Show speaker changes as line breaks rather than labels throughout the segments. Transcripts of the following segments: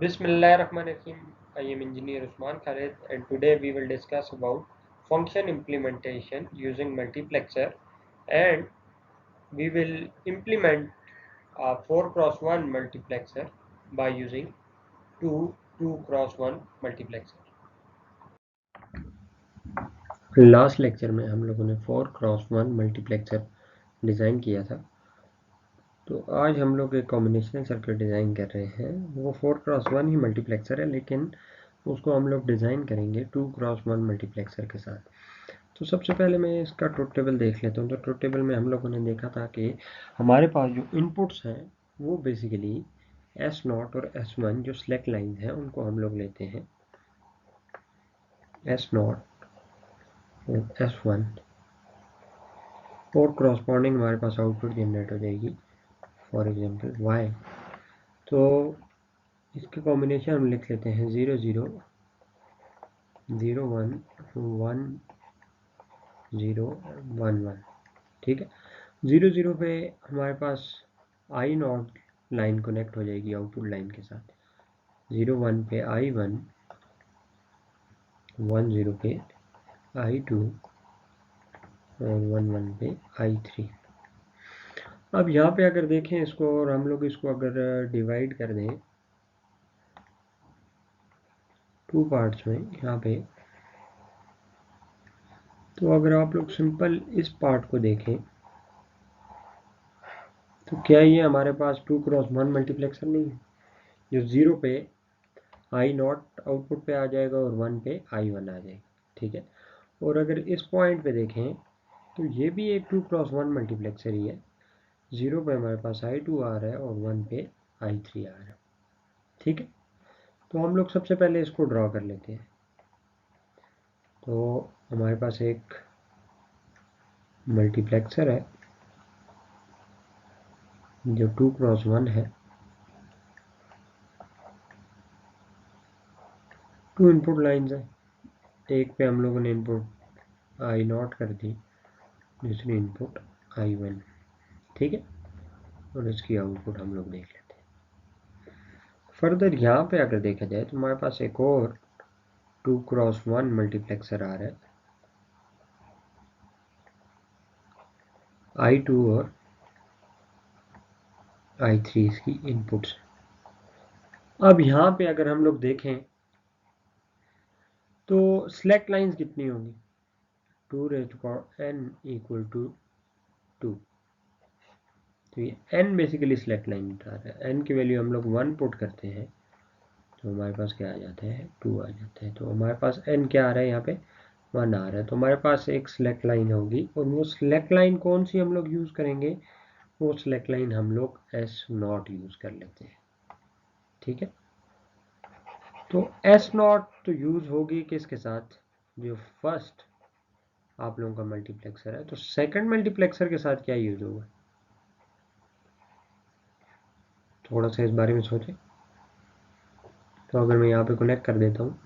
Bismillahirrahmanirrahim. I am Engineer Usman Khalid, and today we will discuss about function implementation using multiplexer, and we will implement a 4x1 multiplexer by using two 2x1 multiplexer.
Last lecture में हम लोगों ने 4x1 multiplexer design किया था। तो आज हम लोग एक कॉम्बिनेशनल सर्किट डिज़ाइन कर रहे हैं। वो 4x1 ही मल्टीप्लेक्सर है, लेकिन उसको हम लोग डिज़ाइन करेंगे 2x1 मल्टीप्लेक्सर के साथ। तो सबसे पहले मैं इसका ट्रुथ टेबल देख लेता हूँ। तो ट्रुथ टेबल में हम लोगों ने देखा था कि हमारे पास जो इनपुट्स हैं वो बेसिकली S0 और S1 जो सिलेक्ट लाइन है उनको हम लोग लेते हैं, S0 और S1, और क्रॉसपॉन्डिंग हमारे पास आउटपुट जनरेट हो जाएगी, फॉर एग्जांपल y। तो इसके कॉम्बिनेशन हम लिख लेते हैं 0 0 0 1 1 0 1 1। ठीक है, 0 0 पे हमारे पास आई नॉट लाइन कनेक्ट हो जाएगी आउटपुट लाइन के साथ, 0 1 पे I1, 1 0 पे I2 और 1 1 पे I3। अब यहाँ पे अगर देखें इसको और हम लोग इसको अगर डिवाइड कर दें टू पार्ट्स में यहाँ पे, तो अगर आप लोग सिंपल इस पार्ट को देखें तो क्या ये हमारे पास 2x1 मल्टीप्लेक्सर नहीं है? जो 0 पे I नॉट आउटपुट पे आ जाएगा और 1 पे I1 आ जाएगा। ठीक है, और अगर इस पॉइंट पे देखें तो ये भी एक 2x1 मल्टीप्लेक्सर ही है। 0 पे हमारे पास I2 आ रहा है और 1 पे I3 आ रहा है। ठीक है, तो हम लोग सबसे पहले इसको ड्रॉ कर लेते हैं। तो हमारे पास एक मल्टीप्लेक्सर है जो 2x1 है, 2 इनपुट लाइंस है। एक पे हम लोगों ने इनपुट I नॉट कर दी, दूसरी इनपुट I1। ठीक है, और इसकी आउटपुट हम लोग देख लेते हैं। फर्दर यहाँ पे अगर देखा जाए तो हमारे पास एक और 2x1 मल्टीप्लेक्सर आ रहा है, I2 और I3 इसकी इनपुट्स। अब यहाँ पे अगर हम लोग देखें तो सिलेक्ट लाइंस कितनी होंगी, 2n इक्वल टू 2। तो ये n बेसिकली सिलेक्ट लाइन उठा रहा है। n की वैल्यू हम लोग 1 पुट करते हैं तो हमारे पास क्या आ जाता है, 2 आ जाता है। तो हमारे पास n क्या आ रहा है, यहाँ पे 1 आ रहा है। तो हमारे पास एक सिलेक्ट लाइन होगी, और वो सिलेक्ट लाइन कौन सी हम लोग यूज़ करेंगे, वो सिलेक्ट लाइन हम लोग S0 यूज़ कर लेते हैं। ठीक है, तो S0 तो यूज़ होगी किसके साथ, जो फर्स्ट आप लोगों का मल्टीप्लेक्सर है। तो सेकंड मल्टीप्लेक्सर के साथ क्या यूज़ होगा, थोड़ा सा इस बारे में सोचें। तो अगर मैं यहाँ पे कनेक्ट कर देता हूँ,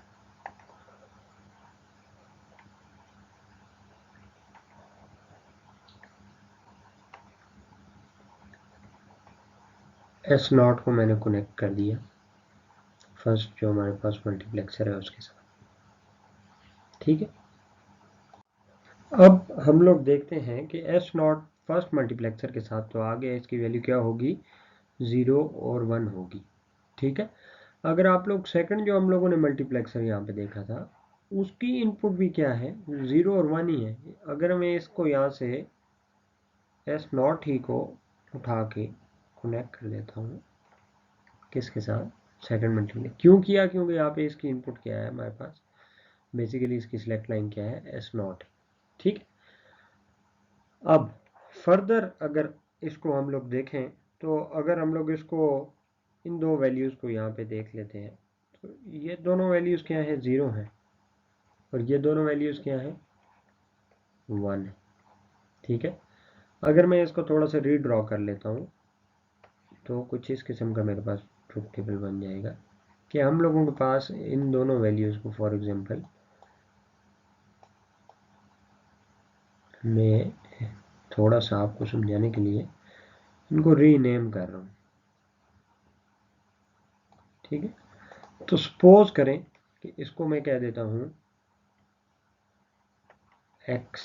S0 को मैंने कनेक्ट कर दिया फर्स्ट जो हमारे पास मल्टीप्लेक्सर है उसके साथ। ठीक है, अब हम लोग देखते हैं कि S0 फर्स्ट मल्टीप्लेक्सर के साथ, तो आगे इसकी वैल्यू क्या होगी, 0 और 1 होगी। ठीक है, अगर आप लोग सेकंड जो हम लोगों ने मल्टीप्लेक्सर यहाँ पे देखा था उसकी इनपुट भी क्या है, 0 और 1 ही है। अगर मैं इसको यहाँ से S0 ही को उठा के कनेक्ट कर देता हूँ किसके साथ, सेकंड मल्टीप्लेक्सर। क्यों किया, क्योंकि यहाँ पे इसकी इनपुट क्या है हमारे पास, बेसिकली इसकी सिलेक्ट लाइन क्या है, S0। ठीक, अब फर्दर अगर इसको हम लोग देखें तो अगर हम लोग इसको इन दो वैल्यूज़ को यहाँ पे देख लेते हैं तो ये दोनों वैल्यूज़ क्या है, 0 है, और ये दोनों वैल्यूज़ क्या है, 1 है। ठीक है, अगर मैं इसको थोड़ा सा रीड्रॉ कर लेता हूँ तो कुछ इस किस्म का मेरे पास ट्रुथ टेबल बन जाएगा कि हम लोगों के पास इन दोनों वैल्यूज़ को, फॉर एग्जांपल मैं थोड़ा सा आपको समझाने के लिए इनको रीनेम कर रहा हूँ। ठीक है, तो सपोज करें कि इसको मैं कह देता हूँ x,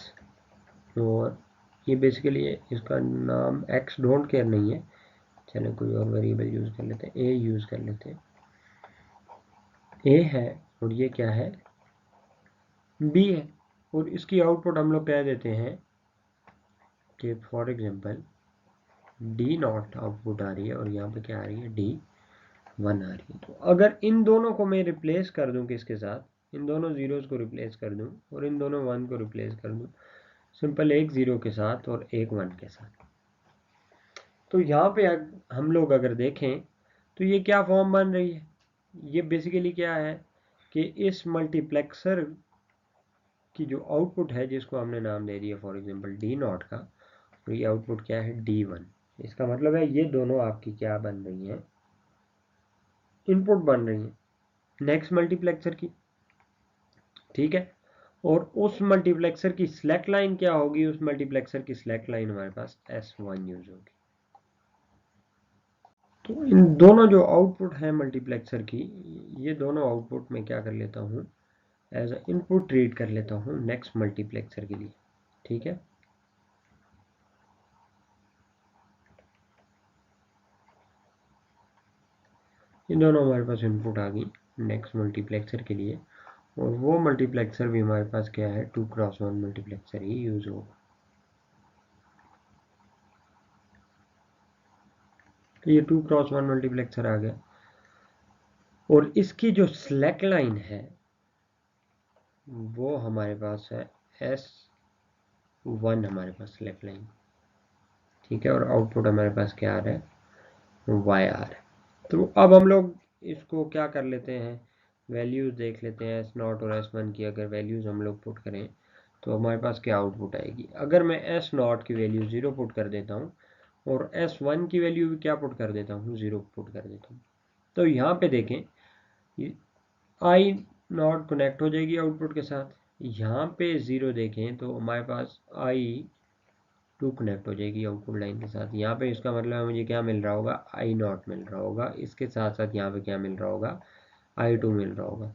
और ये बेसिकली इसका नाम x डोंट केयर नहीं है, चलो कोई और वेरिएबल यूज़ कर लेते हैं, a यूज़ कर लेते हैं, a है और ये क्या है, b है, और इसकी आउटपुट हम लोग कह देते हैं कि for example D not output आ रही है और यहाँ पे क्या आ रही है, D1 आ रही है। तो अगर इन दोनों को मैं रिप्लेस कर दूं किसके साथ, इन दोनों जीरोस को रिप्लेस कर दूं और इन दोनों वन को रिप्लेस कर दूं, सिंपल एक जीरो के साथ और एक वन के साथ, तो यहाँ पे हम लोग अगर देखें तो ये क्या फॉर्म बन रही है, ये बेसिकली क्या है कि इस मल्टीप्लेक्सर की जो आउटपुट है जिसको हमने नाम दे दिया फॉर एग्जांपल डी नॉट का, तो ये आउटपुट क्या है, D1। इसका मतलब है ये दोनों आपकी क्या बन रही हैं, इनपुट बन रही है नेक्स्ट मल्टीप्लेक्सर की, ठीक है। और उस मल्टीप्लेक्सर की सिलेक्ट लाइन क्या होगी, उस मल्टीप्लेक्सर की सिलेक्ट लाइन हमारे पास S1 यूज होगी। तो इन दोनों जो आउटपुट है मल्टीप्लेक्सर की, ये दोनों आउटपुट में क्या कर लेता हूँ, एज अ इनपुट ट्रीट कर लेता हूँ नेक्स्ट मल्टीप्लेक्सर के लिए, ठीक है। ये दोनों हमारे पास इनपुट आ गई नेक्स्ट मल्टीप्लेक्सर के लिए, और वो मल्टीप्लेक्सर भी हमारे पास क्या है, 2x1 मल्टीप्लेक्सर ही यूज होगा। तो ये 2x1 मल्टीप्लेक्सर आ गया, और इसकी जो सिलेक्ट लाइन है वो हमारे पास है S1 हमारे पास सिलेक्ट लाइन, ठीक है। और आउटपुट हमारे पास क्या आ रहा है, Y आ रहा है। तो अब हम लोग इसको क्या कर लेते हैं, वैल्यूज़ देख लेते हैं S0 और S1 की। अगर वैल्यूज़ हम लोग पुट करें तो हमारे पास क्या आउटपुट आएगी, अगर मैं S0 की वैल्यू 0 पुट कर देता हूँ और S1 की वैल्यू भी क्या पुट कर देता हूँ, 0 पुट कर देता हूँ, तो यहाँ पे देखें आई नॉट कनेक्ट हो जाएगी आउटपुट के साथ। यहाँ पे 0 देखें तो हमारे पास I2 कनेक्ट हो जाएगी आउटपुट लाइन के साथ। यहाँ पे इसका मतलब है मुझे क्या मिल रहा होगा, I0 मिल रहा होगा, इसके साथ साथ यहाँ पे क्या मिल रहा होगा, I2 मिल रहा होगा।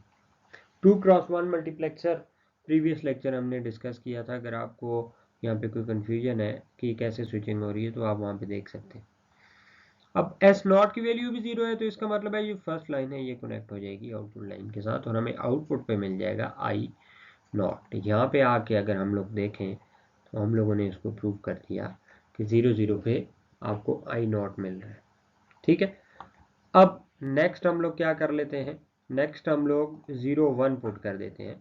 2x1 मल्टीप्लेक्सर प्रीवियस लेक्चर हमने डिस्कस किया था, अगर आपको यहाँ पे कोई कन्फ्यूजन है कि कैसे स्विचिंग हो रही है तो आप वहाँ पे देख सकते हैं। अब S0 की वैल्यू भी 0 है, तो इसका मतलब है ये फर्स्ट लाइन है, ये कनेक्ट हो जाएगी आउटपुट लाइन के साथ और हमें आउटपुट पे मिल जाएगा I0। यहाँ पे आके अगर हम लोग देखें तो हम लोगों ने इसको प्रूव कर दिया कि 0 0 पे आपको I0 मिल रहा है, ठीक है। अब नेक्स्ट हम लोग क्या कर लेते हैं, नेक्स्ट हम लोग 0 1 पुट कर देते हैं,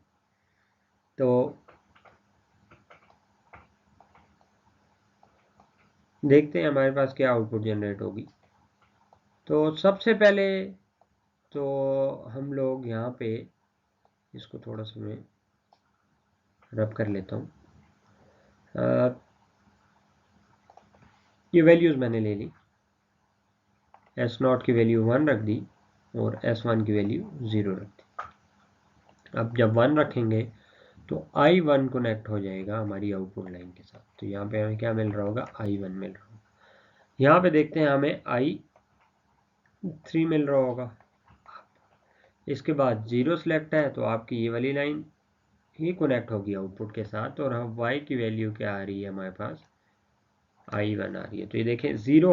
तो देखते हैं हमारे पास क्या आउटपुट जनरेट होगी। तो सबसे पहले तो हम लोग यहाँ पे इसको थोड़ा सा मैं रब कर लेता हूँ, ये वैल्यूज़ मैंने ले ली, S0 की वैल्यू 1 रख दी और S1 की वैल्यू 0 रख दी। अब जब 1 रखेंगे तो I1 कनेक्ट हो जाएगा हमारी आउटपुट लाइन के साथ, तो यहाँ पे हमें क्या मिल रहा होगा, I1 मिल रहा होगा। यहाँ पे देखते हैं हमें I3 मिल रहा होगा। इसके बाद 0 सेलेक्ट है तो आपकी ये वाली लाइन ही कनेक्ट होगी आउटपुट के साथ, और हम Y की वैल्यू क्या आ रही है हमारे पास, I1 आ रही है। तो ये देखें 0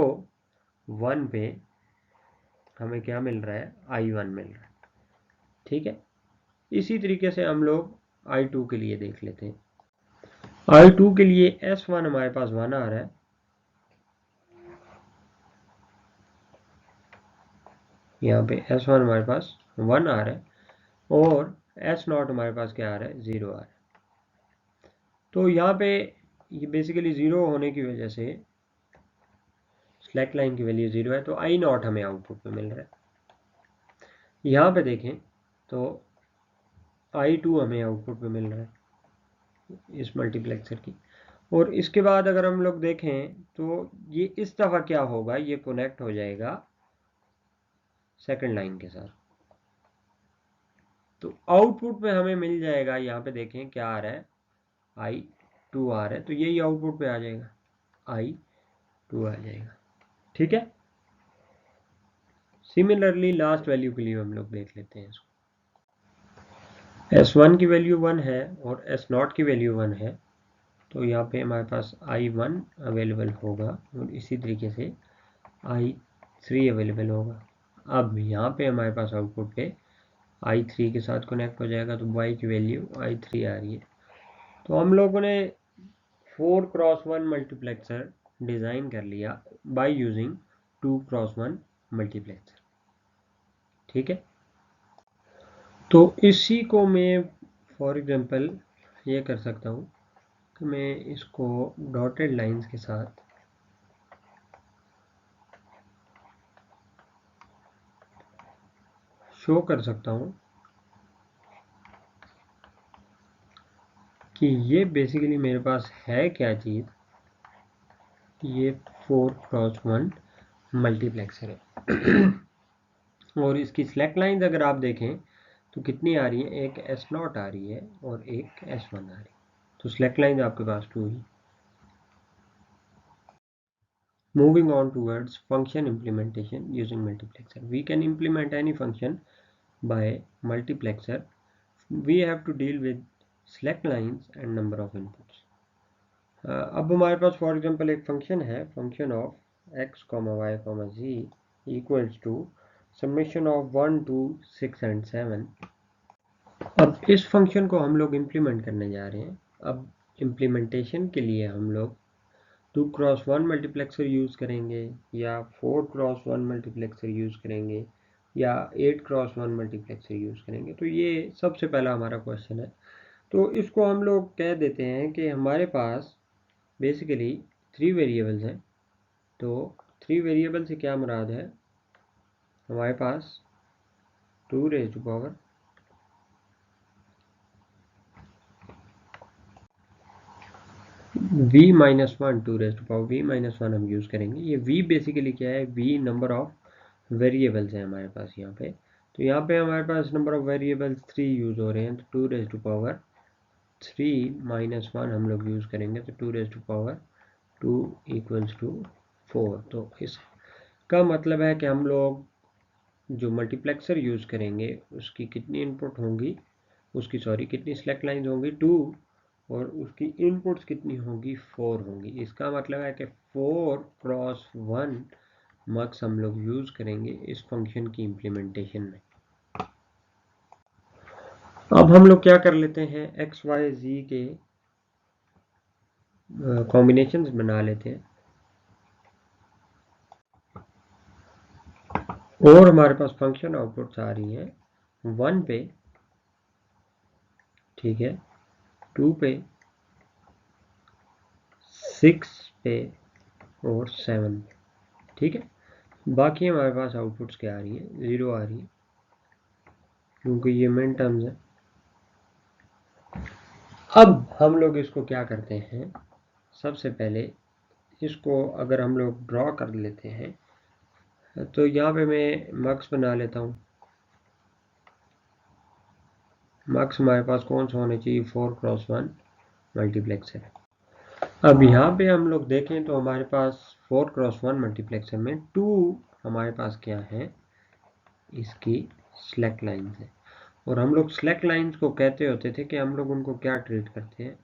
1 पे हमें क्या मिल रहा है, I1 मिल रहा है, ठीक है। इसी तरीके से हम लोग I2 के लिए देख लेते हैं। I2 के लिए S1 हमारे पास 1 आ रहा है, यहाँ पे S1 हमारे पास 1 आ रहा है और S0 हमारे पास क्या आ रहा है, 0 आ रहा है। तो यहाँ पे ये बेसिकली 0 होने की वजह से स्लैक लाइन की वैल्यू 0 है, तो I0 हमें आउटपुट में मिल रहा है। यहाँ पे देखें तो I2 हमें आउटपुट में मिल रहा है इस मल्टीप्लेक्सर की। और इसके बाद अगर हम लोग देखें तो ये इस दफ़ा क्या होगा, ये कनेक्ट हो जाएगा सेकंड लाइन के साथ, तो आउटपुट में हमें मिल जाएगा, यहाँ पे देखें क्या आ रहा है, I2 आ रहा है, तो यही आउटपुट पे आ जाएगा, I2 आ जाएगा, ठीक है। सिमिलरली लास्ट वैल्यू के लिए हम लोग देख लेते हैं इसको। S1 की वैल्यू 1 है और S0 की वैल्यू 1 है, तो यहाँ पे हमारे पास I1 अवेलेबल होगा और इसी तरीके से I3 अवेलेबल होगा। अब यहाँ पे हमारे पास आउटपुट पे I3 के साथ कनेक्ट हो जाएगा, तो Y की वैल्यू I3 आ रही है। तो हम लोगों ने 4x1 मल्टीप्लेक्सर डिज़ाइन कर लिया बाय यूजिंग 2x1 मल्टीप्लेक्सर। ठीक है, तो इसी को मैं फॉर एग्जांपल ये कर सकता हूँ कि मैं इसको डॉटेड लाइंस के साथ शो कर सकता हूँ कि ये बेसिकली मेरे पास है क्या चीज़, ये 4x1 मल्टीप्लेक्सर है। और इसकी सेलेक्ट लाइंस अगर आप देखें तो कितनी आ रही है, एक S0 आ रही है और एक S1 आ रही है, तो सेलेक्ट लाइंस आपके पास 2 ही। Moving on towards function implementation using multiplexer. We can implement any function by multiplexer. We have to deal with select lines and number of inputs. अब हमारे पास फॉर एग्जांपल एक फंक्शन है, function of x, y, z equals to summation of 1 to 6 and 7। अब इस function को हम लोग इम्प्लीमेंट करने जा रहे हैं। अब इम्प्लीमेंटेशन के लिए हम लोग 2x1 मल्टीप्लेक्सर यूज़ करेंगे या 4x1 मल्टीप्लेक्सर यूज़ करेंगे या 8x1 मल्टीप्लेक्सर यूज़ करेंगे, तो ये सबसे पहला हमारा क्वेश्चन है। तो इसको हम लोग कह देते हैं कि हमारे पास बेसिकली 3 वेरिएबल्स हैं। तो 3 वेरिएबल से क्या मुराद है, हमारे पास 2 raise to power v minus 1 2 raise to power v minus 1 हम यूज़ करेंगे। ये v बेसिकली क्या है, v नंबर ऑफ वेरिएबल्स है हमारे पास यहाँ पे। तो यहाँ पे हमारे पास नंबर ऑफ वेरिएबल्स 3 यूज़ हो रहे हैं, तो 2 रेज़ टू पावर 3 माइनस 1 हम लोग यूज़ करेंगे, तो 2 raise to power 2 equals to 4। तो इसका मतलब है कि हम लोग जो मल्टीप्लेक्सर यूज़ करेंगे उसकी कितनी इनपुट होंगी, कितनी सेलेक्ट लाइंस होंगी 2, और उसकी इनपुट्स कितनी होंगी 4 होंगी। इसका मतलब है कि 4x1 मक्स हम लोग यूज़ करेंगे इस फंक्शन की इम्प्लीमेंटेशन में। अब हम लोग क्या कर लेते हैं, x y z के कॉम्बिनेशंस बना लेते हैं और हमारे पास फंक्शन आउटपुट्स आ रही हैं 1 पे, ठीक है, 2 पे, 6 पे और 7 पे। ठीक है, बाकी हमारे पास आउटपुट्स क्या आ रही है, 0 आ रही है क्योंकि ये मिन टर्म्स है। अब हम लोग इसको क्या करते हैं, सबसे पहले इसको अगर हम लोग ड्रॉ कर लेते हैं, तो यहाँ पे मैं मक्स बना लेता हूँ। मक्स हमारे पास कौन सा होना चाहिए, 4x1 मल्टीप्लेक्सर है। अब यहाँ पे हम लोग देखें तो हमारे पास 4x1 मल्टीप्लेक्सर में 2 हमारे पास क्या है, इसकी सेलेक्ट लाइंस है। और हम लोग सेलेक्ट लाइंस को कहते होते थे कि हम लोग उनको क्या ट्रीट करते हैं,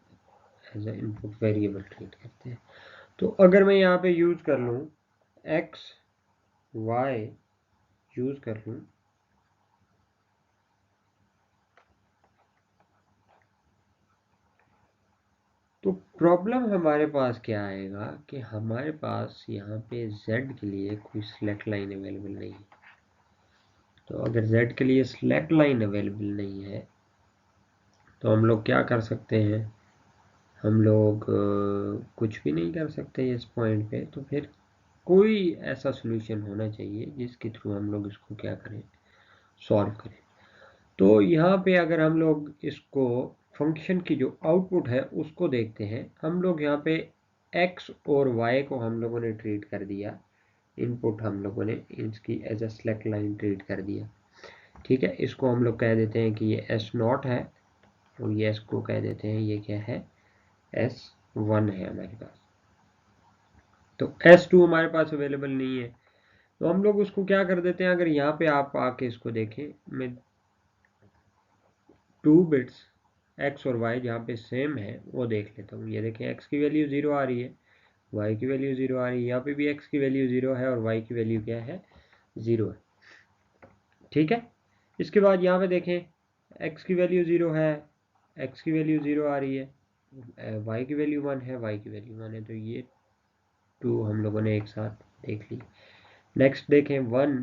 as a input variable treat करते हैं। तो अगर मैं यहाँ पे यूज़ कर लूँ x y यूज़ कर लूँ, तो प्रॉब्लम हमारे पास क्या आएगा कि हमारे पास यहाँ पे z के लिए कोई सेलेक्ट लाइन अवेलेबल नहीं है। तो अगर z के लिए सेलेक्ट लाइन अवेलेबल नहीं है तो हम लोग क्या कर सकते हैं, हम लोग कुछ भी नहीं कर सकते इस पॉइंट पे। तो फिर कोई ऐसा सॉल्यूशन होना चाहिए जिसके थ्रू हम लोग इसको क्या करें, सॉल्व करें। तो यहाँ पे अगर हम लोग इसको फंक्शन की जो आउटपुट है उसको देखते हैं, हम लोग यहाँ पे x और y को हम लोगों ने ट्रीट कर दिया, इनपुट हम लोगों ने इसकी as a select line treat कर दिया। ठीक है, इसको हम लोग कह देते हैं कि ये S0 है और ये को कह देते हैं ये क्या है, S1 है हमारे पास। तो S2 हमारे पास अवेलेबल नहीं है, तो हम लोग उसको क्या कर देते हैं, अगर यहाँ पे आप आके इसको देखें, मैं 2 बिट्स x और y जहाँ पे सेम है वो देख लेता हूँ। ये देखें x की वैल्यू 0 आ रही है, y की वैल्यू 0 आ रही है, यहाँ पे भी x की वैल्यू 0 है और y की वैल्यू क्या है, 0 है। ठीक है, इसके बाद यहाँ पे देखें x की वैल्यू 0 है, x की वैल्यू 0 आ रही है, y की वैल्यू 1 है, y की वैल्यू 1 है। तो ये 2 हम लोगों ने एक साथ देख ली। नेक्स्ट देखें 1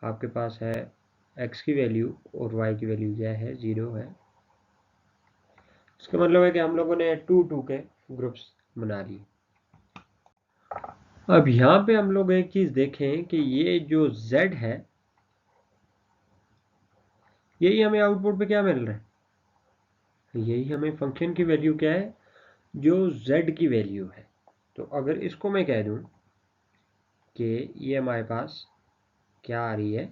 आपके पास है, x की वैल्यू और y की वैल्यू क्या है, 0 है। इसका मतलब है कि हम लोगों ने 2 के ग्रुप्स बना लिए। अब यहाँ पे हम लोग एक चीज देखें कि ये जो z है, यही हमें आउटपुट पे क्या मिल रहा है, यही हमें फंक्शन की वैल्यू क्या है, जो z की वैल्यू है। तो अगर इसको मैं कह दूं कि ये हमारे पास क्या आ रही है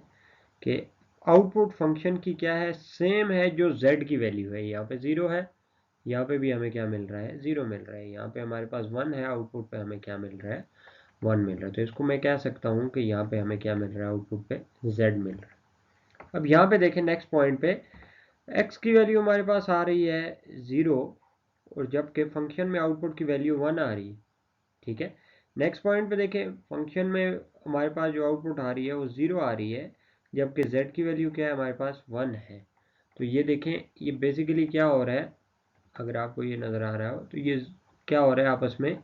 कि आउटपुट फंक्शन की क्या है, सेम है जो z की वैल्यू है। यहाँ पे 0 है, यहाँ पे भी हमें क्या मिल रहा है, 0 मिल रहा है। यहाँ पे हमारे पास 1 है, आउटपुट पे हमें क्या मिल रहा है, 1 मिल रहा है। तो इसको मैं कह सकता हूँ कि यहाँ पे हमें क्या मिल रहा है, आउटपुट पे z मिल रहा है। अब यहाँ पे देखें नेक्स्ट पॉइंट पे x की वैल्यू हमारे पास आ रही है 0 और जबकि फंक्शन में आउटपुट की वैल्यू 1 आ रही है। ठीक है, नेक्स्ट पॉइंट पे देखें फंक्शन में हमारे पास जो आउटपुट आ रही है वो 0 आ रही है, जबकि z की वैल्यू क्या है, हमारे पास 1 है। तो ये देखें, ये बेसिकली क्या हो रहा है, अगर आपको ये नज़र आ रहा हो तो ये क्या हो रहा है, आपस में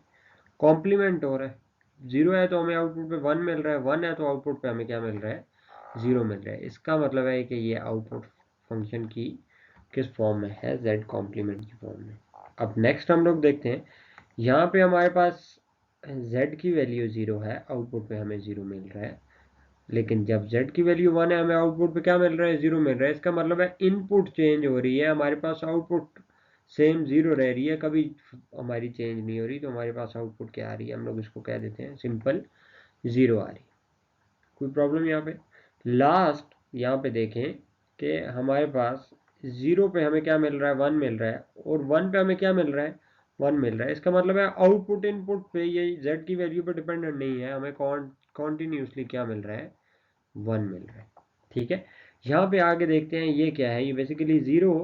कॉम्प्लीमेंट हो रहा है। 0 है तो हमें आउटपुट पे 1 मिल रहा है, 1 है तो आउटपुट पे हमें क्या मिल रहा है, 0 मिल रहा है। इसका मतलब है कि ये आउटपुट फंक्शन की किस फॉर्म में है, z कॉम्प्लीमेंट की फॉर्म में। अब नेक्स्ट हम लोग देखते हैं, यहाँ पे हमारे पास z की वैल्यू 0 है, आउटपुट पे हमें 0 मिल रहा है। लेकिन जब z की वैल्यू 1 है, हमें आउटपुट पे क्या मिल रहा है, 0 मिल रहा है। इसका मतलब है इनपुट चेंज हो रही है, हमारे पास आउटपुट सेम 0 रह रही है, कभी हमारी चेंज नहीं हो रही। तो हमारे पास आउटपुट क्या आ रही है, हम लोग इसको कह देते हैं सिंपल 0 आ रही है। कोई प्रॉब्लम यहाँ पे। लास्ट यहाँ पे देखें कि हमारे पास 0 पे हमें क्या मिल रहा है, 1 मिल रहा है, और 1 पे हमें क्या मिल रहा है, 1 मिल रहा है। इसका मतलब है आउटपुट इनपुट पे, ये z की वैल्यू पे डिपेंडेंट नहीं है, हमें कॉन्टिन्यूसली क्या मिल रहा है, 1 मिल रहा है। ठीक है, यहाँ पे आगे देखते हैं ये क्या है, ये बेसिकली 0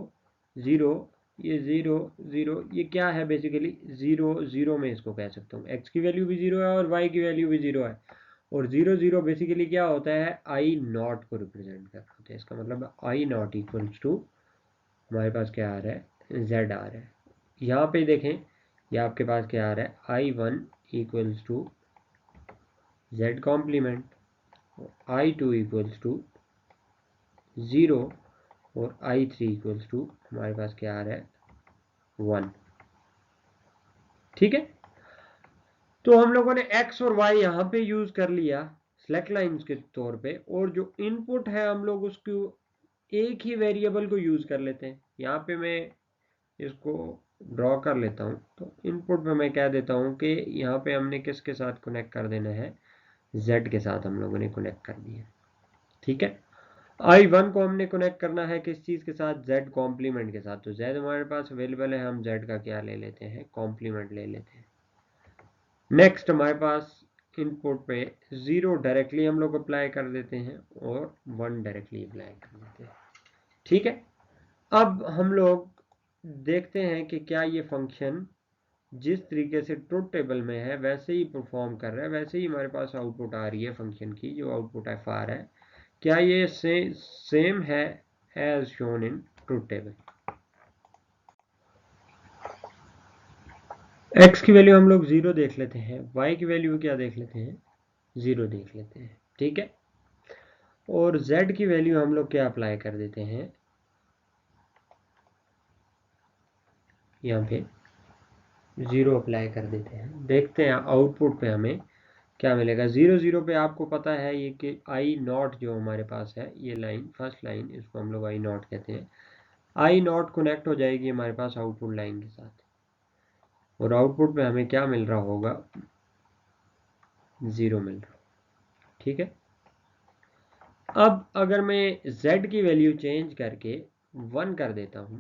0, ये 0 0, ये क्या है बेसिकली 0 0 में इसको कह सकता हूँ, x की वैल्यू भी 0 है और y की वैल्यू भी 0 है। और 0 0 बेसिकली क्या होता है, आई नॉट को रिप्रेजेंट कर रहा होता है। इसका मतलब आई नॉट इक्वल्स टू हमारे पास क्या आ रहा है, z आ रहा है। यहाँ पे देखें, ये आपके पास क्या आ रहा है, i1 equals to z complement, i2 equals to 0 और i3 इक्वल्स टू हमारे पास क्या आ रहा है, 1। ठीक है, तो हम लोगों ने x और y यहाँ पे यूज कर लिया स्लैक लाइंस के तौर पे, और जो इनपुट है हम लोग उसको एक ही वेरिएबल को यूज कर लेते हैं। यहाँ पे मैं इसको ड्रॉ कर लेता हूँ। तो इनपुट पे मैं कह देता हूँ कि यहाँ पे हमने किसके साथ कनेक्ट कर देना है, z के साथ हम लोगों ने कनेक्ट कर दिया। ठीक है, i1 को हमने कनेक्ट करना है किस चीज़ के साथ, z कॉम्प्लीमेंट के साथ। तो z हमारे पास अवेलेबल है, हम z का क्या ले लेते हैं, कॉम्प्लीमेंट ले लेते हैं। नेक्स्ट हमारे पास इनपुट पे 0 डायरेक्टली हम लोग अप्लाई कर देते हैं और 1 डायरेक्टली अप्लाई कर देते हैं। ठीक है, अब हम लोग देखते हैं कि क्या ये फंक्शन जिस तरीके से ट्रुथ टेबल में है वैसे ही परफॉर्म कर रहा है, वैसे ही हमारे पास आउटपुट आ रही है फंक्शन की, जो आउटपुट एफ आ रहा है, क्या ये सेम है as shown in truth table. x की वैल्यू हम लोग 0 देख लेते हैं, y की वैल्यू क्या देख लेते हैं, 0 देख लेते हैं। ठीक है, और z की वैल्यू हम लोग क्या अप्लाई कर देते हैं, यहाँ पे 0 अप्लाई कर देते हैं। देखते हैं आउटपुट पे हमें क्या मिलेगा। 0 0 पे आपको पता है ये कि आई नॉट जो हमारे पास है, ये लाइन फर्स्ट लाइन, इसको हम लोग आई नॉट कहते हैं। आई नॉट कनेक्ट हो जाएगी हमारे पास आउटपुट लाइन के साथ, और आउटपुट पे हमें क्या मिल रहा होगा, 0 मिल रहा। ठीक है, अब अगर मैं z की वैल्यू चेंज करके 1 कर देता हूं,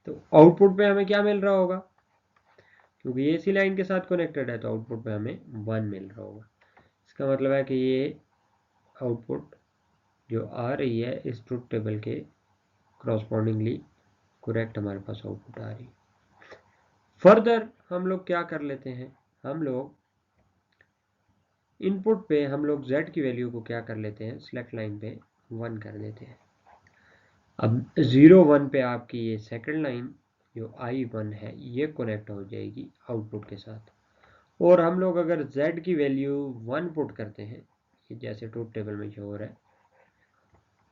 तो आउटपुट पे हमें क्या मिल रहा होगा, क्योंकि ये इसी लाइन के साथ कनेक्टेड है तो आउटपुट पे हमें 1 मिल रहा होगा। इसका मतलब है कि ये आउटपुट जो आ रही है इस ट्रुथ टेबल के क्रॉसपॉन्डिंगली करेक्ट हमारे पास आउटपुट आ रही है। फर्दर हम लोग क्या कर लेते हैं, हम लोग इनपुट पे हम लोग z की वैल्यू को क्या कर लेते हैं, सिलेक्ट लाइन पे 1 कर देते हैं। अब 0 1 पे आपकी ये सेकंड लाइन जो I1 है ये कनेक्ट हो जाएगी आउटपुट के साथ। और हम लोग अगर z की वैल्यू 1 पुट करते हैं, ये जैसे ट्रुथ टेबल में शो हो रहा है,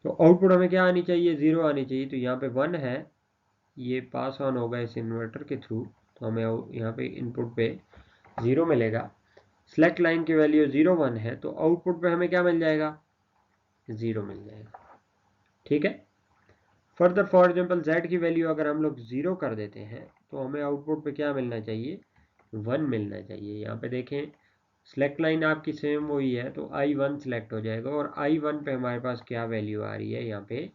तो आउटपुट हमें क्या आनी चाहिए, 0 आनी चाहिए। तो यहाँ पे 1 है, ये पास ऑन होगा इस इन्वर्टर के थ्रू, तो हमें यहाँ पे इनपुट पे 0 मिलेगा। सिलेक्ट लाइन की वैल्यू 0 1 है, तो आउटपुट पे हमें क्या मिल जाएगा, 0 मिल जाएगा। ठीक है। फर्दर फॉर एग्जाम्पल z की वैल्यू अगर हम लोग 0 कर देते हैं तो हमें आउटपुट पे क्या मिलना चाहिए, 1 मिलना चाहिए। यहाँ पे देखें सिलेक्ट लाइन आपकी सेम वही है, तो I1 सिलेक्ट हो जाएगा और I1 पे हमारे पास क्या वैल्यू आ रही है, यहाँ पे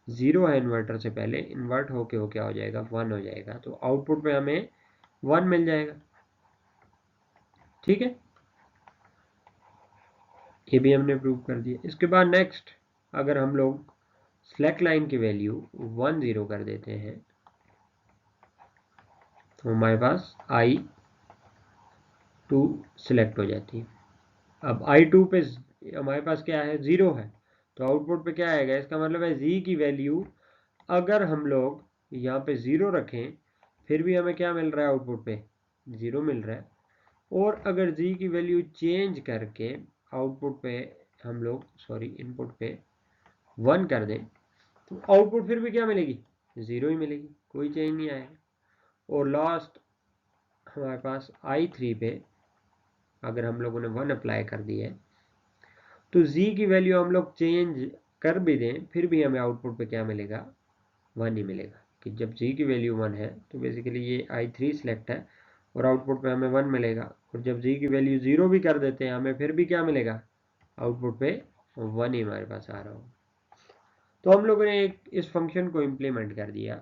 0 है इन्वर्टर से पहले, इन्वर्ट होके हो क्या हो जाएगा, 1 हो जाएगा। तो आउटपुट पे हमें 1 मिल जाएगा। ठीक है, ये भी हमने प्रूव कर दिया। इसके बाद नेक्स्ट अगर हम लोग सिलेक्ट लाइन की वैल्यू 1 0 कर देते हैं तो हमारे पास I2 सिलेक्ट हो जाती है। अब I2 पे हमारे पास क्या है, 0 है, तो आउटपुट पे क्या आएगा, इसका मतलब है Z की वैल्यू अगर हम लोग यहाँ पे 0 रखें फिर भी हमें क्या मिल रहा है, आउटपुट पे 0 मिल रहा है। और अगर Z की वैल्यू चेंज करके आउटपुट पे हम लोग इनपुट पे 1 कर दें तो आउटपुट फिर भी क्या मिलेगी, 0 ही मिलेगी, कोई चेंज नहीं आएगा। और लास्ट हमारे पास I3 पे अगर हम लोगों ने 1 अप्लाई कर दिया है तो Z की वैल्यू हम लोग चेंज कर भी दें फिर भी हमें आउटपुट पे क्या मिलेगा, 1 ही मिलेगा। कि जब Z की वैल्यू 1 है तो बेसिकली ये I3 सिलेक्ट है और आउटपुट पे हमें 1 मिलेगा। और जब Z की वैल्यू 0 भी कर देते हैं हमें फिर भी क्या मिलेगा, आउटपुट पे 1 ही हमारे पास आ रहा हो। तो हम लोगों ने एक इस फंक्शन को इम्प्लीमेंट कर दिया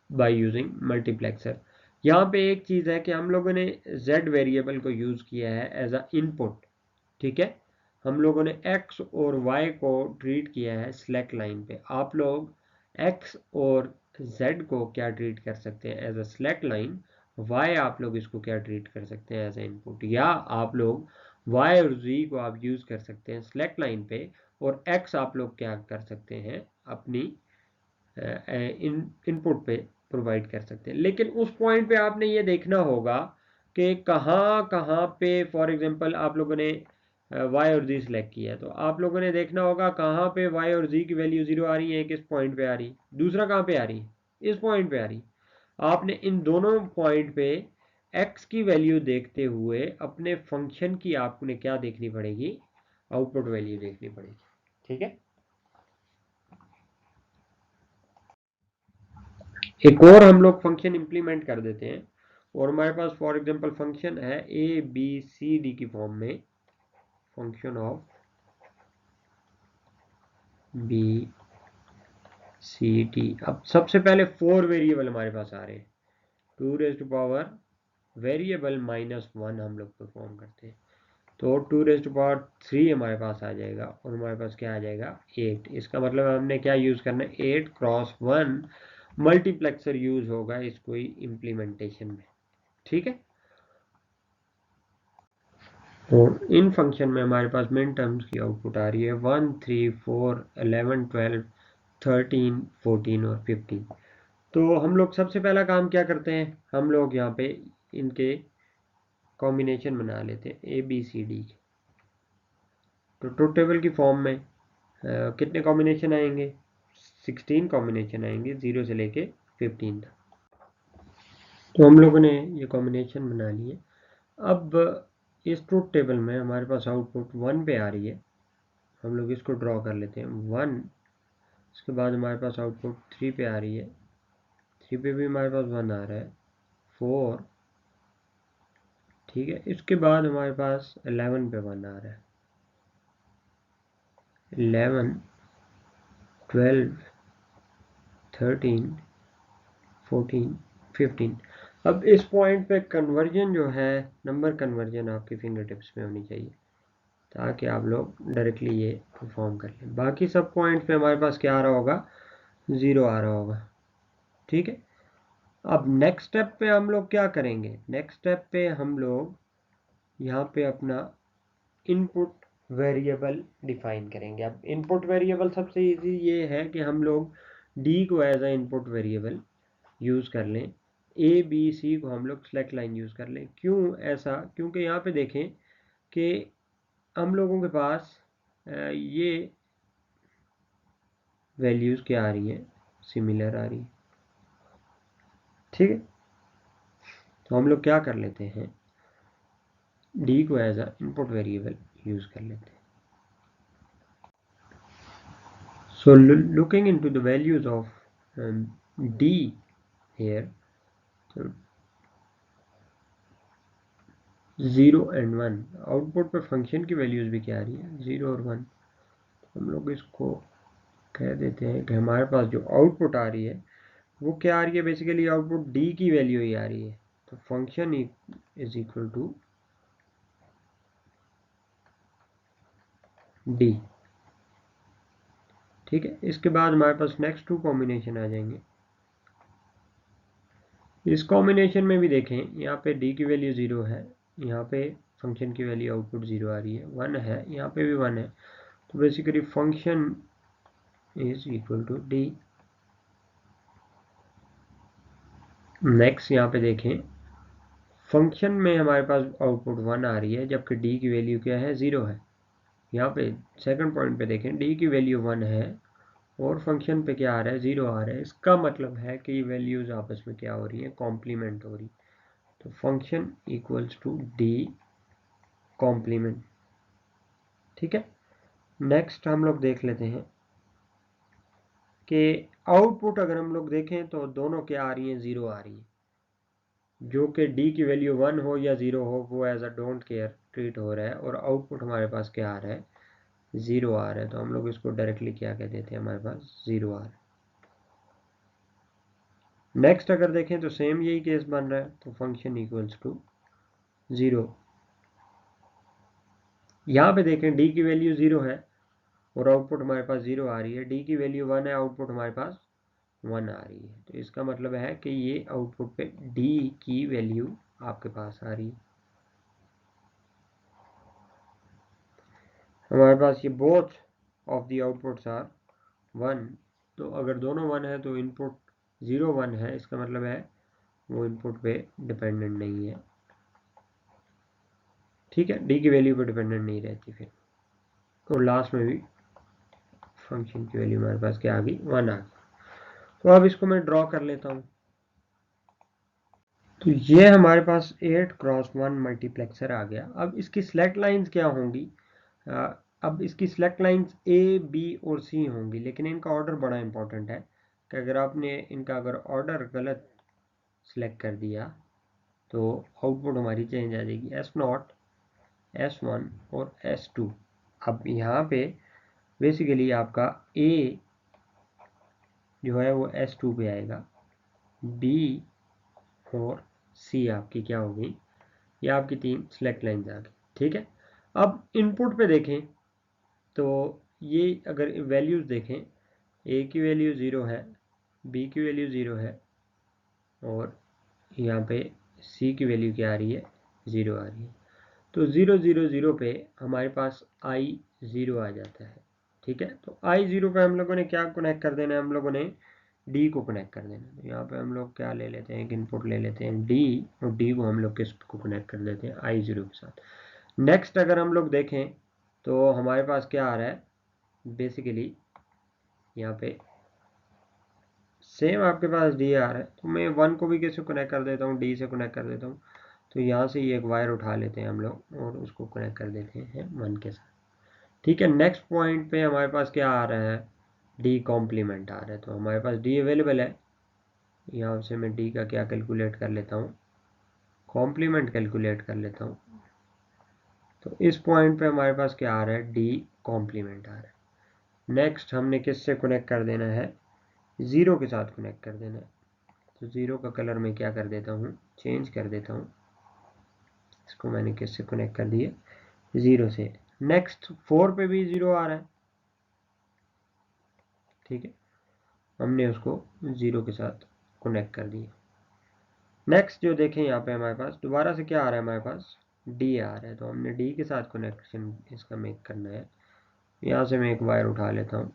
बाय यूजिंग मल्टीप्लेक्सर। यहाँ पे एक चीज़ है कि हम लोगों ने z वेरिएबल को यूज़ किया है एज अ इनपुट। ठीक है, हम लोगों ने x और y को ट्रीट किया है सिलेक्ट लाइन पे। आप लोग x और z को क्या ट्रीट कर सकते हैं, as a select line. y आप लोग इसको क्या ट्रीट कर सकते हैं, एज ए इनपुट। या आप लोग y और z को आप यूज़ कर सकते हैं सिलेक्ट लाइन पे और x आप लोग क्या कर सकते हैं, अपनी इनपुट पे प्रोवाइड कर सकते हैं। लेकिन उस पॉइंट पे आपने ये देखना होगा कि कहाँ कहाँ पे फॉर एग्जांपल आप लोगों ने y और z सिलेक्ट किया है, तो आप लोगों ने देखना होगा कहाँ पे y और z की वैल्यू 0 आ रही है, किस पॉइंट पे आ रही है, दूसरा कहाँ पे आ रही है, इस पॉइंट पे आ रही है। आपने इन दोनों पॉइंट पे x की वैल्यू देखते हुए अपने फंक्शन की आपने क्या देखनी पड़ेगी, आउटपुट वैल्यू देखनी पड़ेगी। ठीक है, एक और हम लोग फंक्शन इंप्लीमेंट कर देते हैं और हमारे पास फॉर एग्जांपल फंक्शन है ए बी सी डी की फॉर्म में, function of B C D. अब सबसे पहले 4 वेरिएबल हमारे पास आ रहे हैं, 2 रेज़ टू पावर वेरिएबल -1 हम लोग परफॉर्म करते हैं, तो 2 रेज़ टू पावर 3 हमारे पास आ जाएगा और हमारे पास क्या आ जाएगा, 8। इसका मतलब हमने क्या यूज़ करना है, 8 क्रॉस 1 मल्टीप्लेक्सर यूज़ होगा इस कोई इम्प्लीमेंटेशन में। ठीक है, और इन फंक्शन में हमारे पास मिन टर्म्स की आउटपुट आ रही है 1 3 4 11 12 13 14 और 15। तो हम लोग सबसे पहला काम क्या करते हैं, हम लोग यहाँ पे इनके कॉम्बिनेशन बना लेते हैं ए बी सी डी के। तो ट्रुथ टेबल की फॉर्म में कितने कॉम्बिनेशन आएंगे, 16 कॉम्बिनेशन आएंगे 0 से लेके 15 तक। तो हम लोगों ने ये कॉम्बिनेशन बना लिए। अब इस ट्रुथ टेबल में हमारे पास आउटपुट 1 पे आ रही है, हम लोग इसको ड्रॉ कर लेते हैं 1। इसके बाद हमारे पास आउटपुट 3 पे आ रही है, 3 पे भी हमारे पास 1 आ रहा है, 4। ठीक है, इसके बाद हमारे पास 11 पे 1 आ रहा है, 11 12 13 14 15। अब इस पॉइंट पे कन्वर्जन जो है, नंबर कन्वर्जन आपकी फिंगर टिप्स में होनी चाहिए ताकि आप लोग डायरेक्टली ये परफॉर्म कर लें। बाकी सब पॉइंट पे हमारे पास क्या आ रहा होगा, 0 आ रहा होगा। ठीक है, अब नेक्स्ट स्टेप पे हम लोग क्या करेंगे, नेक्स्ट स्टेप पे हम लोग यहाँ पे अपना इनपुट वेरिएबल डिफाइन करेंगे। अब इनपुट वेरिएबल सबसे इजी ये है कि हम लोग डी को as a input variable use कर लें, ए बी सी को हम लोग सेलेक्ट लाइन यूज़ कर लें। क्यों ऐसा, क्योंकि यहाँ पे देखें कि हम लोगों के पास ये वैल्यूज़ क्या आ रही हैं, सिमिलर आ रही है। ठीक है, तो हम लोग क्या कर लेते हैं, डी को as a input variable use कर लेते हैं। So looking into the values of D here, so 0 and 1 output पे फंक्शन की वैल्यूज़ भी क्या आ रही है, 0 और 1। हम लोग इसको कह देते हैं कि हमारे पास जो आउटपुट आ रही है वो क्या आ रही है, बेसिकली आउटपुट D की वैल्यू ही आ रही है। तो function is equal to D। ठीक है, इसके बाद हमारे पास नेक्स्ट 2 कॉम्बिनेशन आ जाएंगे। इस कॉम्बिनेशन में भी देखें, यहाँ पे D की वैल्यू 0 है, यहाँ पे फंक्शन की वैल्यू आउटपुट 0 आ रही है, 1 है, यहाँ पे भी 1 है। तो basically function is equal to D। Next यहाँ पे देखें, फंक्शन में हमारे पास आउटपुट 1 आ रही है जबकि D की वैल्यू क्या है, 0 है। यहाँ पे सेकंड पॉइंट पे देखें, D की वैल्यू 1 है और फंक्शन पे क्या आ रहा है, 0 आ रहा है। इसका मतलब है कि वैल्यूज आपस में क्या हो रही है, कॉम्प्लीमेंट हो रही। तो function equals to D complement. ठीक है, नेक्स्ट हम लोग देख लेते हैं कि आउटपुट अगर हम लोग देखें तो दोनों क्या आ रही हैं, 0 आ रही है। जो कि D की वैल्यू 1 हो या 0 हो, वो as a don't care treat हो रहा है और आउटपुट हमारे पास क्या आ रहा है, 0 आ रहा है। तो हम लोग इसको डायरेक्टली क्या कह देते हैं, हमारे पास 0 आ रहा है। नेक्स्ट अगर देखें तो सेम यही केस बन रहा है, तो फंक्शन इक्वल्स टू 0। यहाँ पे देखें D की वैल्यू 0 है और आउटपुट हमारे पास 0 आ रही है, D की वैल्यू 1 है, आउटपुट हमारे पास 1 आ रही है। तो इसका मतलब है कि ये आउटपुट पे D की वैल्यू आपके पास आ रही है। हमारे पास ये both of the outputs are 1। तो अगर दोनों 1 है तो इनपुट 0 1 है, इसका मतलब है वो इनपुट पे डिपेंडेंट नहीं है। ठीक है, D की वैल्यू पे डिपेंडेंट नहीं रहती फिर। और लास्ट में भी फंक्शन की वैल्यू हमारे पास क्या आ गई, 1 आ गई। तो अब इसको मैं ड्रॉ कर लेता हूँ। तो ये हमारे पास 8x1 मल्टीप्लेक्सर आ गया। अब इसकी सेलेक्ट लाइंस क्या होंगी, अब इसकी सेलेक्ट लाइंस A, B और C होंगी, लेकिन इनका ऑर्डर बड़ा इंपॉर्टेंट है कि अगर आपने इनका अगर ऑर्डर गलत सेलेक्ट कर दिया तो आउटपुट हमारी चेंज आ जाएगी, S0, S1 और S2। अब यहाँ पे बेसिकली आपका A जो है वो S2 पे आएगा, B और C आपकी क्या होगी, ये आपकी 3 सेलेक्ट लाइन्स आ गई। ठीक है, अब इनपुट पे देखें तो ये अगर वैल्यूज़ देखें, A की वैल्यू 0 है, B की वैल्यू 0 है और यहाँ पे C की वैल्यू क्या आ रही है, 0 आ रही है। तो 0 0 0 पे हमारे पास I 0 आ जाता है। ठीक है, तो I 0 पे हम लोगों ने क्या कनेक्ट कर देना है, हम लोगों ने D को कनेक्ट कर देना है। तो यहाँ पे हम लोग क्या ले लेते हैं, एक इनपुट ले लेते हैं D और D को हम लोग किस को कनेक्ट कर देते हैं, I 0 के साथ। नेक्स्ट अगर हम लोग देखें तो हमारे पास क्या आ रहा है, बेसिकली यहाँ पे सेम आपके पास D आ रहा है। तो मैं 1 को भी कैसे कनेक्ट कर देता हूँ, D से कनेक्ट कर देता हूँ। तो यहाँ से ये एक वायर उठा लेते हैं हम लोग और उसको कनेक्ट कर देते हैं 1 के साथ। ठीक है, नेक्स्ट पॉइंट पे हमारे पास क्या आ रहा है, D कॉम्प्लीमेंट आ रहा है। तो हमारे पास D अवेलेबल है, यहाँ से मैं D का क्या कैलकुलेट कर लेता हूँ, कॉम्प्लीमेंट कैलकुलेट कर लेता हूँ। तो इस पॉइंट पे हमारे पास क्या आ रहा है, D कॉम्प्लीमेंट आ रहा है। नेक्स्ट हमने किससे कनेक्ट कर देना है, 0 के साथ कनेक्ट कर देना है। तो 0 का कलर मैं क्या कर देता हूँ, चेंज कर देता हूँ। इसको मैंने किससे कनेक्ट कर दिया, 0 से। नेक्स्ट 4 पे भी 0 आ रहा है, ठीक है, हमने उसको 0 के साथ कनेक्ट कर दिया। नेक्स्ट जो देखें यहाँ पे हमारे पास दोबारा से क्या आ रहा है, हमारे पास डी आ रहा है, तो हमने डी के साथ कनेक्शन इसका मेक करना है। यहाँ से मैं एक वायर उठा लेता हूँ,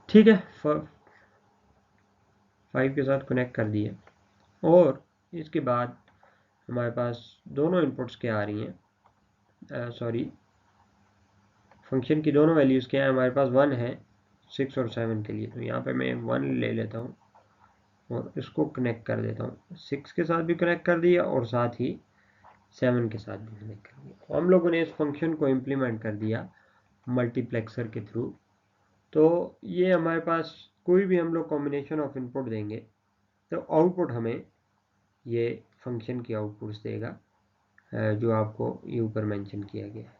ठीक है, 5 के साथ कनेक्ट कर दिए। और इसके बाद हमारे पास दोनों इनपुट्स क्या आ रही हैं, सॉरी, फंक्शन की दोनों वैल्यूज़ क्या है, हमारे पास 1 है 6 और 7 के लिए। तो यहाँ पे मैं 1 ले लेता हूँ और इसको कनेक्ट कर देता हूँ, 6 के साथ भी कनेक्ट कर दिया और साथ ही 7 के साथ भी कनेक्ट कर दिया। तो हम लोगों ने इस फंक्शन को इम्प्लीमेंट कर दिया मल्टीप्लेक्सर के थ्रू। तो ये हमारे पास कोई भी हम लोग कॉम्बिनेशन ऑफ इनपुट देंगे तो आउटपुट हमें ये फंक्शन की आउटपुट्स देगा, जो आपको ये ऊपर मेंशन किया गया है।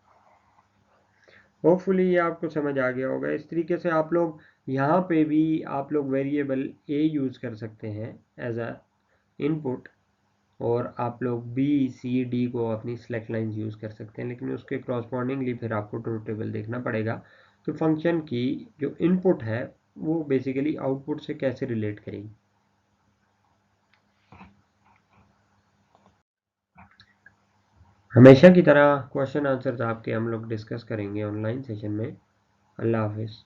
होपफुली ये आपको समझ आ गया होगा। इस तरीके से आप लोग यहाँ पे भी आप लोग वेरिएबल ए यूज़ कर सकते हैं एज अ इनपुट, और आप लोग बी सी डी को अपनी सिलेक्ट लाइन्स यूज़ कर सकते हैं, लेकिन उसके क्रॉसपॉन्डिंगली फिर आपको ट्रूथ टेबल देखना पड़ेगा। तो फंक्शन की जो इनपुट है वो बेसिकली आउटपुट से कैसे रिलेट करेगी। हमेशा की तरह क्वेश्चन आंसर्स आपके हम लोग डिस्कस करेंगे ऑनलाइन सेशन में। अल्लाह हाफिज़।